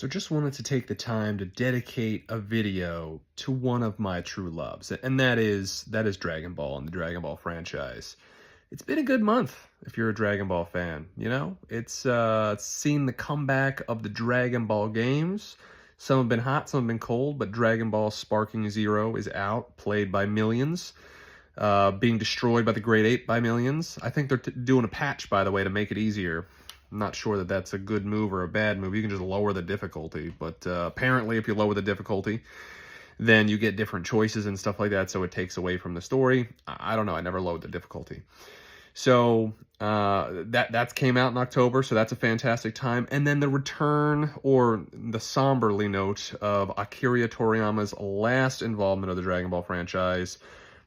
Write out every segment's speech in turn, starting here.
So just wanted to take the time to dedicate a video to one of my true loves, and that is Dragon Ball and the Dragon Ball franchise. It's been a good month if you're a Dragon Ball fan, you know? It's seen the comeback of the Dragon Ball games. Some have been hot, some have been cold, but Dragon Ball Sparking Zero is out, played by millions, being destroyed by the Great Ape by millions. I think they're doing a patch, by the way, to make it easier. I'm not sure that that's a good move or a bad move. You can just lower the difficulty, but apparently if you lower the difficulty, then you get different choices and stuff like that, so it takes away from the story. I don't know. I never lowered the difficulty. So that came out in October, so that's a fantastic time. And then the return, or the somberly note, of Akira Toriyama's last involvement of the Dragon Ball franchise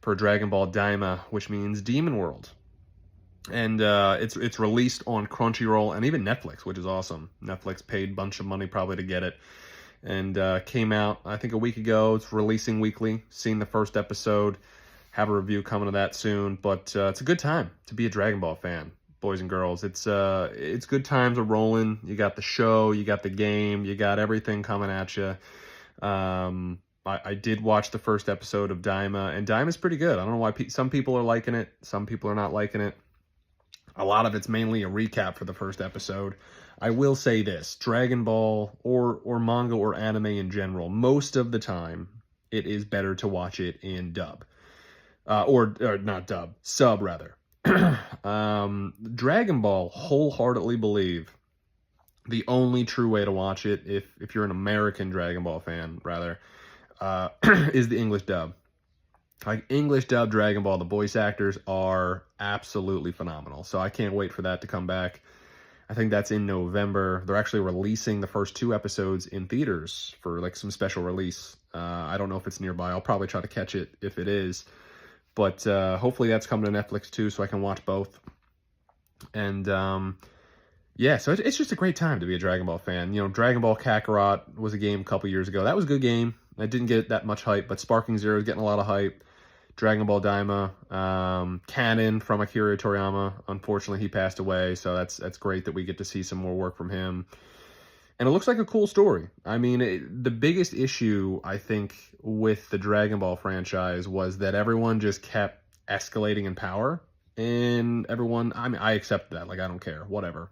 for Dragon Ball Daima, which means Demon World. And it's released on Crunchyroll and even Netflix, which is awesome. Netflix paid a bunch of money probably to get it, and came out I think a week ago. It's releasing weekly. Seen the first episode. Have a review coming to that soon. But it's a good time to be a Dragon Ball fan, boys and girls. It's good times are rolling. You got the show, you got the game, you got everything coming at you. I did watch the first episode of Daima, and Daima's pretty good. I don't know why some people are liking it, some people are not liking it. A lot of it's mainly a recap for the first episode. I will say this, Dragon Ball, or manga or anime in general, most of the time, it is better to watch it in dub. Or not dub, sub rather. Dragon Ball, wholeheartedly believe the only true way to watch it, if you're an American Dragon Ball fan, rather, is the English dub. Like, English dub Dragon Ball, the voice actors are absolutely phenomenal. So I can't wait for that to come back. I think that's in November. They're actually releasing the first 2 episodes in theaters for like some special release. I don't know if it's nearby. I'll probably try to catch it if it is. But hopefully that's coming to Netflix too, so I can watch both. And yeah, so it's just a great time to be a Dragon Ball fan. You know, Dragon Ball Kakarot was a game a couple years ago. That was a good game. I didn't get that much hype, but Sparking Zero is getting a lot of hype. Dragon Ball Daima, canon from Akira Toriyama. Unfortunately, he passed away, so that's great that we get to see some more work from him. And it looks like a cool story. I mean, the biggest issue, I think, with the Dragon Ball franchise was that everyone just kept escalating in power. And everyone, I mean, I accept that. Like, I don't care, whatever.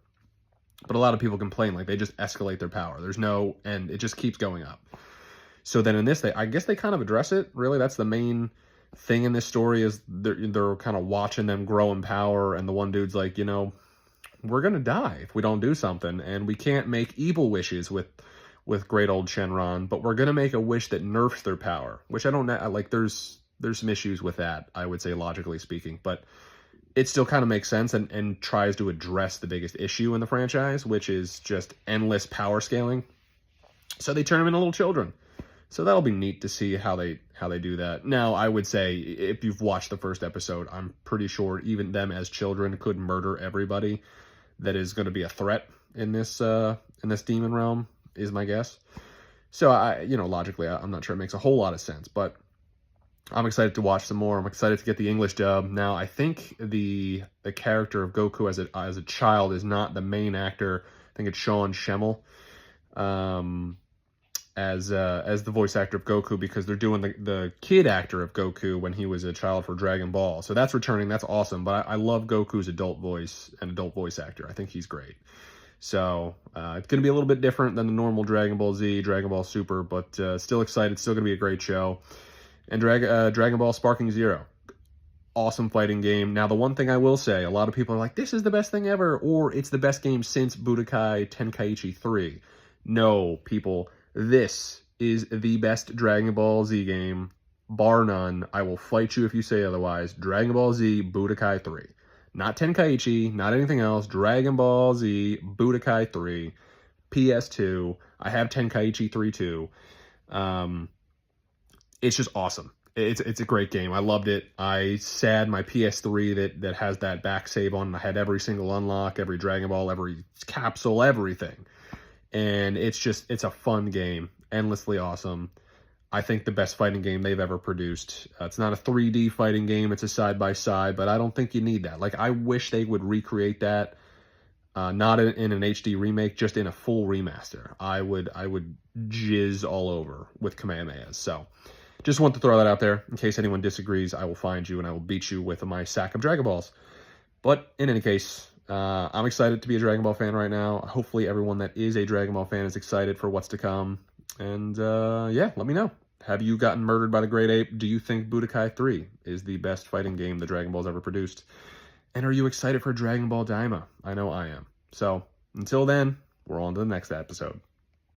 But a lot of people complain, like, they just escalate their power. There's no end. It just keeps going up. So then in this, I guess they kind of address it. Really, that's the main thing in this story, is they're kind of watching them grow in power, and the one dude's like, you know, we're gonna die if we don't do something, and we can't make evil wishes with great old Shenron, but we're gonna make a wish that nerfs their power, which I don't know, like, there's some issues with that, I would say, logically speaking, but it still kind of makes sense, and tries to address the biggest issue in the franchise, which is just endless power scaling. So they turn them into little children. So that'll be neat to see how they do that. Now, I would say, if you've watched the first episode, I'm pretty sure even them as children could murder everybody that is going to be a threat in this demon realm, is my guess. So logically, I'm not sure it makes a whole lot of sense, but I'm excited to watch some more. I'm excited to get the English dub. Now, I think the character of Goku as a child is not the main actor. I think it's Sean Schemmel. As the voice actor of Goku, because they're doing the kid actor of Goku when he was a child for Dragon Ball. So that's returning. That's awesome. But I love Goku's adult voice and adult voice actor. I think he's great. So it's going to be a little bit different than the normal Dragon Ball Z, Dragon Ball Super, but still excited. Still going to be a great show. And Dragon Ball Sparking Zero. Awesome fighting game. Now, the one thing I will say, a lot of people are like, this is the best thing ever, or it's the best game since Budokai Tenkaichi 3. No, people. This is the best Dragon Ball Z game, bar none. I will fight you if you say otherwise. Dragon Ball Z Budokai 3. Not Tenkaichi, not anything else. Dragon Ball Z Budokai 3. PS2. I have Tenkaichi 3 too. It's just awesome. It's a great game. I loved it. I sad my PS3 that has that back save on. I had every single unlock, every Dragon Ball, every capsule, everything. And it's a fun game, endlessly awesome. I think the best fighting game they've ever produced. It's not a 3D fighting game, it's a side-by-side, but I don't think you need that. Like, I wish they would recreate that Not in an HD remake, just in a full remaster. I would jizz all over with Kamehamehas. So just want to throw that out there. In case anyone disagrees, I will find you and I will beat you with my sack of Dragon Balls. But in any case, I'm excited to be a Dragon Ball fan right now. Hopefully everyone that is a Dragon Ball fan is excited for what's to come. And yeah, let me know. Have you gotten murdered by the Great Ape? Do you think Budokai 3 is the best fighting game the Dragon Ball's ever produced? And are you excited for Dragon Ball Daima? I know I am. So until then, we're on to the next episode.